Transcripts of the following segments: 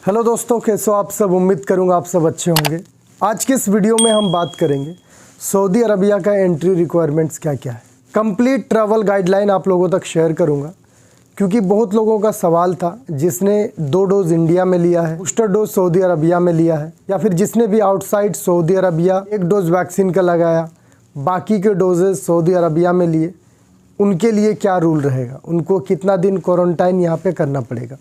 Hello दोस्तों, कैसे हो आप सब। उम्मीद करूंगा आप सब अच्छे होंगे। आज के इस वीडियो में हम बात करेंगे सऊदी अरबिया का एंट्री रिक्वायरमेंट्स क्या क्या है। कंप्लीट ट्रैवल गाइडलाइन आप लोगों तक शेयर करूंगा, क्योंकि बहुत लोगों का सवाल था जिसने 2 डोज इंडिया में लिया है, बूस्टर डोज सऊदी अरबिया में लिया है, या फिर जिसने भी outside Saudi Arabia 1 dose vaccine का लगाया, बाकी के डोजेज सऊदी अरबिया में लिए, उनके लिए क्या रूल रहेगा, उनको कितना दिन क्वारंटाइन यहाँ पे करना पड़ेगा।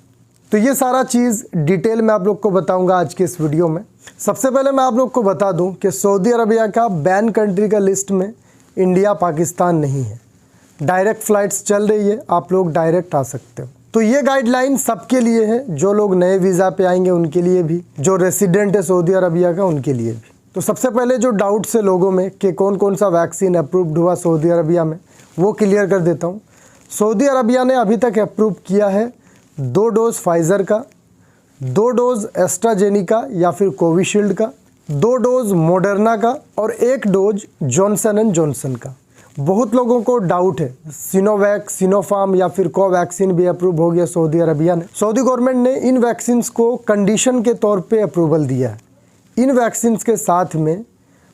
तो ये सारा चीज़ डिटेल में आप लोग को बताऊंगा आज के इस वीडियो में। सबसे पहले मैं आप लोग को बता दूं कि सऊदी अरबिया का बैन कंट्री का लिस्ट में इंडिया पाकिस्तान नहीं है। डायरेक्ट फ़्लाइट्स चल रही है, आप लोग डायरेक्ट आ सकते हो। तो ये गाइडलाइन सबके लिए है, जो लोग नए वीज़ा पे आएंगे उनके लिए भी, जो रेसिडेंट है सऊदी अरबिया का उनके लिए भी। तो सबसे पहले जो डाउट्स है लोगों में कि कौन कौन सा वैक्सीन अप्रूव्ड हुआ सऊदी अरबिया में, वो क्लियर कर देता हूँ। सऊदी अरबिया ने अभी तक अप्रूव किया है 2 डोज फाइज़र का, 2 डोज एस्ट्राजेनिका या फिर कोविशील्ड का, 2 डोज मॉडर्ना का और 1 डोज जॉनसन एंड जॉनसन का। बहुत लोगों को डाउट है सिनोवैक, सिनोफार्म या फिर कोवैक्सीन भी अप्रूव हो गया सऊदी अरबिया ने। सऊदी गवर्नमेंट ने इन वैक्सीन्स को कंडीशन के तौर पे अप्रूवल दिया है। इन वैक्सीन्स के साथ में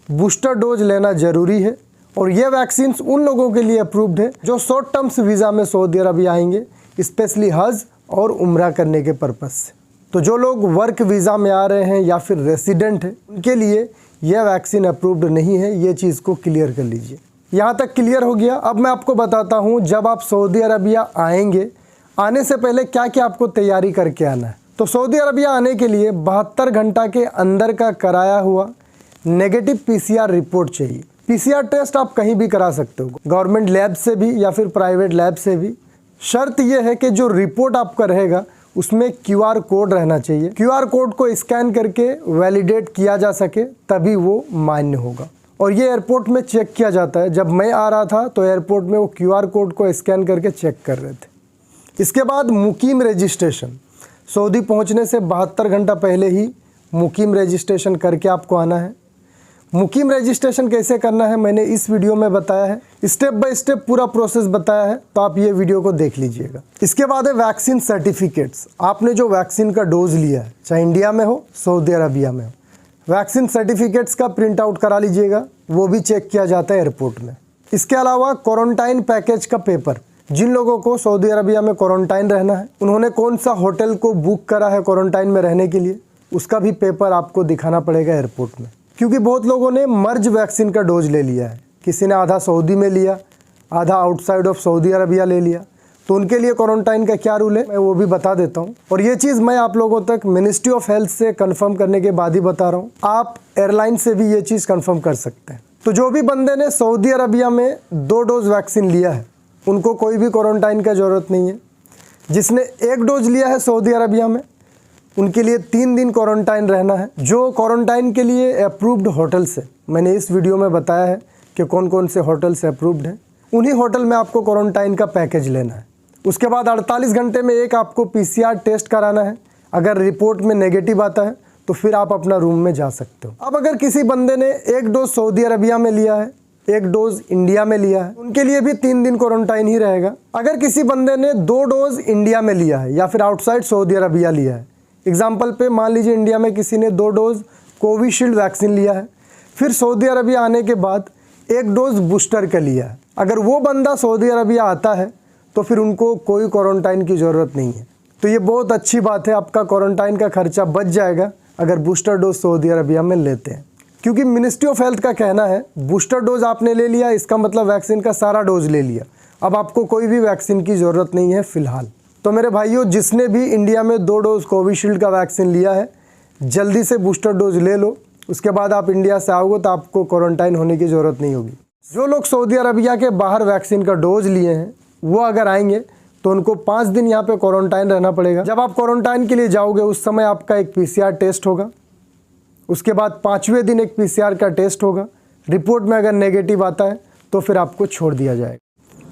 बूस्टर डोज लेना ज़रूरी है, और ये वैक्सीन्स उन लोगों के लिए अप्रूव्ड है जो शॉर्ट टर्म्स वीज़ा में सऊदी अरबिया आएंगे, स्पेशली हज और उम्रा करने के पर्पज़ से। तो जो लोग वर्क वीज़ा में आ रहे हैं या फिर रेसिडेंट हैं, उनके लिए यह वैक्सीन अप्रूव्ड नहीं है। ये चीज़ को क्लियर कर लीजिए। यहाँ तक क्लियर हो गया। अब मैं आपको बताता हूँ जब आप सऊदी अरबिया आएंगे, आने से पहले क्या क्या आपको तैयारी करके आना है। तो सऊदी अरबिया आने के लिए 72 घंटा के अंदर का कराया हुआ नेगेटिव PCR रिपोर्ट चाहिए। PCR टेस्ट आप कहीं भी करा सकते हो, गवर्नमेंट लैब से भी या फिर प्राइवेट लैब से भी। शर्त यह है कि जो रिपोर्ट आपका रहेगा उसमें QR कोड रहना चाहिए। QR कोड को स्कैन करके वैलिडेट किया जा सके तभी वो मान्य होगा, और ये एयरपोर्ट में चेक किया जाता है। जब मैं आ रहा था तो एयरपोर्ट में वो QR कोड को स्कैन करके चेक कर रहे थे। इसके बाद मुकीम रजिस्ट्रेशन, सऊदी पहुंचने से 72 घंटा पहले ही मुकीम रजिस्ट्रेशन करके आपको आना है। मुकीम रजिस्ट्रेशन कैसे करना है मैंने इस वीडियो में बताया है, स्टेप बाय स्टेप पूरा प्रोसेस बताया है, तो आप ये वीडियो को देख लीजिएगा। इसके बाद है वैक्सीन सर्टिफिकेट्स। आपने जो वैक्सीन का डोज लिया है, चाहे इंडिया में हो सऊदी अरबिया में हो, वैक्सीन सर्टिफिकेट्स का प्रिंट आउट करा लीजिएगा, वो भी चेक किया जाता है एयरपोर्ट में। इसके अलावा क्वारंटाइन पैकेज का पेपर, जिन लोगों को सऊदी अरबिया में क्वारंटाइन रहना है, उन्होंने कौन सा होटल को बुक करा है क्वारंटाइन में रहने के लिए, उसका भी पेपर आपको दिखाना पड़ेगा एयरपोर्ट में। क्योंकि बहुत लोगों ने मर्ज वैक्सीन का डोज ले लिया है, किसी ने आधा सऊदी में लिया, आधा आउटसाइड ऑफ सऊदी अरबिया ले लिया, तो उनके लिए क्वारंटाइन का क्या रूल है मैं वो भी बता देता हूँ। और ये चीज़ मैं आप लोगों तक मिनिस्ट्री ऑफ हेल्थ से कंफर्म करने के बाद ही बता रहा हूँ। आप एयरलाइन से भी ये चीज़ कंफर्म कर सकते हैं। तो जो भी बंदे ने सऊदी अरबिया में 2 डोज वैक्सीन लिया है, उनको कोई भी क्वारंटाइन का ज़रूरत नहीं है। जिसने 1 डोज लिया है सऊदी अरबिया में, उनके लिए 3 दिन क्वारंटाइन रहना है। जो क्वारंटाइन के लिए अप्रूव्ड होटल्स है, मैंने इस वीडियो में बताया है कि कौन कौन से होटल्स अप्रूव्ड हैं, उन्हीं होटल में आपको क्वारंटाइन का पैकेज लेना है। उसके बाद 48 घंटे में एक आपको PCR टेस्ट कराना है। अगर रिपोर्ट में नेगेटिव आता है तो फिर आप अपना रूम में जा सकते हो। अब अगर किसी बंदे ने 1 डोज सऊदी अरबिया में लिया है, 1 डोज इंडिया में लिया है, उनके लिए भी 3 दिन क्वारंटाइन ही रहेगा। अगर किसी बंदे ने 2 डोज इंडिया में लिया है या फिर आउटसाइड सऊदी अरबिया लिया है, एग्जाम्पल पे मान लीजिए इंडिया में किसी ने 2 डोज कोविशील्ड वैक्सीन लिया है, फिर सऊदी अरबिया आने के बाद 1 डोज बूस्टर का लिया है, अगर वो बंदा सऊदी अरबिया आता है तो फिर उनको कोई क्वारंटाइन की ज़रूरत नहीं है। तो ये बहुत अच्छी बात है, आपका क्वारंटाइन का खर्चा बच जाएगा अगर बूस्टर डोज सऊदी अरबिया में लेते हैं। क्योंकि मिनिस्ट्री ऑफ हेल्थ का कहना है बूस्टर डोज आपने ले लिया, इसका मतलब वैक्सीन का सारा डोज ले लिया, अब आपको कोई भी वैक्सीन की ज़रूरत नहीं है फ़िलहाल। तो मेरे भाइयों, जिसने भी इंडिया में 2 डोज कोविशील्ड का वैक्सीन लिया है, जल्दी से बूस्टर डोज ले लो। उसके बाद आप इंडिया से आओगे तो आपको क्वारंटाइन होने की ज़रूरत नहीं होगी। जो लोग सऊदी अरबिया के बाहर वैक्सीन का डोज लिए हैं, वो अगर आएंगे तो उनको 5 दिन यहाँ पे क्वारंटाइन रहना पड़ेगा। जब आप क्वारंटाइन के लिए जाओगे उस समय आपका एक PCR टेस्ट होगा। उसके बाद 5वें दिन एक PCR का टेस्ट होगा। रिपोर्ट में अगर नेगेटिव आता है तो फिर आपको छोड़ दिया जाएगा।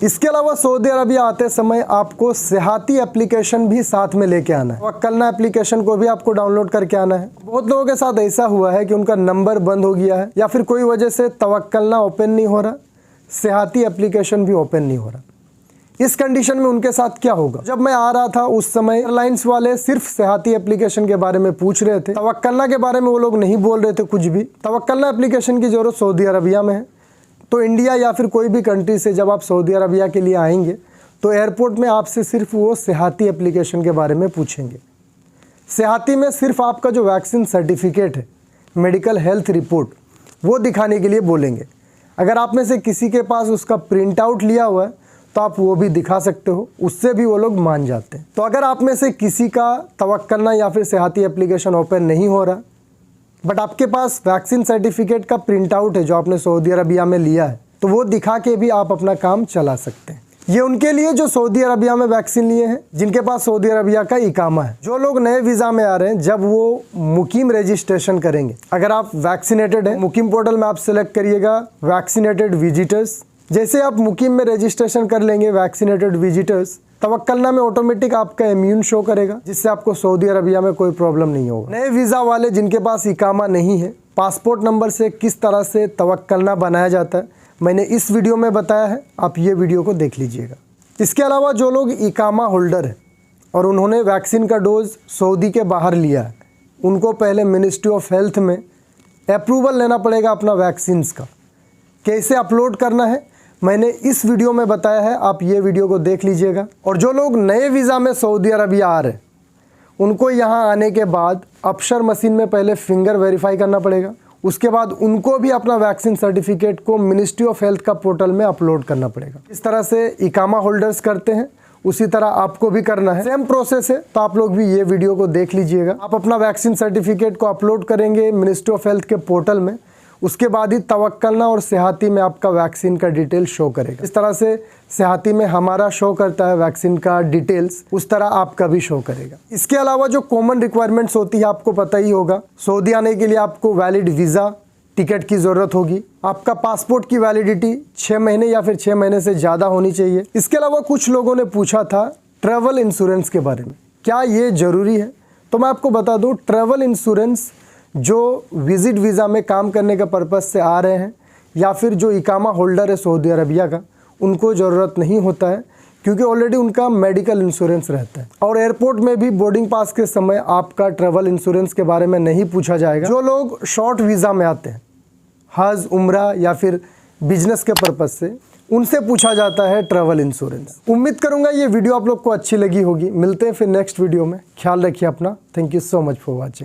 इसके अलावा सऊदी अरबिया आते समय आपको सेहाती एप्लीकेशन भी साथ में लेके आना है। तवक्कलना एप्लीकेशन को भी आपको डाउनलोड करके आना है। बहुत लोगों के साथ ऐसा हुआ है कि उनका नंबर बंद हो गया है या फिर कोई वजह से तवक्कलना ओपन नहीं हो रहा, सेहाती एप्लीकेशन भी ओपन नहीं हो रहा। इस कंडीशन में उनके साथ क्या होगा? जब मैं आ रहा था उस समय एयरलाइंस वाले सिर्फ सेहाती एप्लीकेशन के बारे में पूछ रहे थे, तवक्कलना के बारे में वो लोग नहीं बोल रहे थे कुछ भी। तवक्कलना एप्लीकेशन की ज़रूरत सऊदी अरबिया में है, तो इंडिया या फिर कोई भी कंट्री से जब आप सऊदी अरबिया के लिए आएंगे तो एयरपोर्ट में आपसे सिर्फ वो सेहाती एप्लीकेशन के बारे में पूछेंगे। सेहाती में सिर्फ आपका जो वैक्सीन सर्टिफिकेट है, मेडिकल हेल्थ रिपोर्ट, वो दिखाने के लिए बोलेंगे। अगर आप में से किसी के पास उसका प्रिंट आउट लिया हुआ है तो आप वो भी दिखा सकते हो, उससे भी वो लोग मान जाते हैं। तो अगर आप में से किसी का तवक्कलना या फिर सेहाती एप्लीकेशन ओपन नहीं हो रहा, बट आपके पास वैक्सीन सर्टिफिकेट का प्रिंट आउट है जो आपने सऊदी अरबिया में लिया है, तो वो दिखा के भी आप अपना काम चला सकते हैं। ये उनके लिए जो सऊदी अरबिया में वैक्सीन लिए हैं, जिनके पास सऊदी अरबिया का इकामा है। जो लोग नए वीज़ा में आ रहे हैं, जब वो मुकीम रजिस्ट्रेशन करेंगे, अगर आप वैक्सीनेटेड हैं, मुकीम पोर्टल में आप सेलेक्ट करिएगा वैक्सीनेटेड विजिटर्स। जैसे आप मुकीम में रजिस्ट्रेशन कर लेंगे वैक्सीनेटेड विजिटर्स, तवक्कलना में ऑटोमेटिक आपका इम्यून शो करेगा, जिससे आपको सऊदी अरबिया में कोई प्रॉब्लम नहीं होगा। नए वीज़ा वाले जिनके पास इकामा नहीं है, पासपोर्ट नंबर से किस तरह से तवक्कलना बनाया जाता है मैंने इस वीडियो में बताया है, आप ये वीडियो को देख लीजिएगा। इसके अलावा जो लोग इकामा होल्डर है और उन्होंने वैक्सीन का डोज सऊदी के बाहर लिया है, उनको पहले मिनिस्ट्री ऑफ हेल्थ में अप्रूवल लेना पड़ेगा अपना वैक्सीन्स का। कैसे अपलोड करना है मैंने इस वीडियो में बताया है, आप ये वीडियो को देख लीजिएगा। और जो लोग नए वीज़ा में सऊदी अरबिया आ रहे हैं, उनको यहाँ आने के बाद अबशर मशीन में पहले फिंगर वेरीफाई करना पड़ेगा। उसके बाद उनको भी अपना वैक्सीन सर्टिफिकेट को मिनिस्ट्री ऑफ हेल्थ का पोर्टल में अपलोड करना पड़ेगा। इस तरह से इकामा होल्डर्स करते हैं, उसी तरह आपको भी करना है, सेम प्रोसेस है। तो आप लोग भी ये वीडियो को देख लीजिएगा। आप अपना वैक्सीन सर्टिफिकेट को अपलोड करेंगे मिनिस्ट्री ऑफ हेल्थ के पोर्टल में, उसके बाद ही तवक्कलना और सेहाती में आपका वैक्सीन का डिटेल शो करेगा। इस तरह से सेहाती में हमारा शो करता है वैक्सीन का डिटेल्स, उस तरह आपका भी शो करेगा। इसके अलावा जो कॉमन रिक्वायरमेंट्स होती है आपको पता ही होगा। सऊदी आने के लिए आपको वैलिड वीज़ा टिकट की ज़रूरत होगी। आपका पासपोर्ट की वैलिडिटी 6 महीने या फिर 6 महीने से ज़्यादा होनी चाहिए। इसके अलावा कुछ लोगों ने पूछा था ट्रैवल इंश्योरेंस के बारे में, क्या ये ज़रूरी है? तो मैं आपको बता दूँ, ट्रैवल इंश्योरेंस जो विजिट वीज़ा में काम करने के पर्पज़ से आ रहे हैं या फिर जो इकामा होल्डर है सऊदी अरबिया का, उनको ज़रूरत नहीं होता है, क्योंकि ऑलरेडी उनका मेडिकल इंश्योरेंस रहता है। और एयरपोर्ट में भी बोर्डिंग पास के समय आपका ट्रैवल इंश्योरेंस के बारे में नहीं पूछा जाएगा। जो लोग शॉर्ट वीज़ा में आते हैं, हज, उम्रा या फिर बिजनेस के पर्पज़ से, उनसे पूछा जाता है ट्रैवल इंश्योरेंस। उम्मीद करूँगा ये वीडियो आप लोग को अच्छी लगी होगी। मिलते हैं फिर नेक्स्ट वीडियो में। ख्याल रखिए अपना। Thank you so much for watching.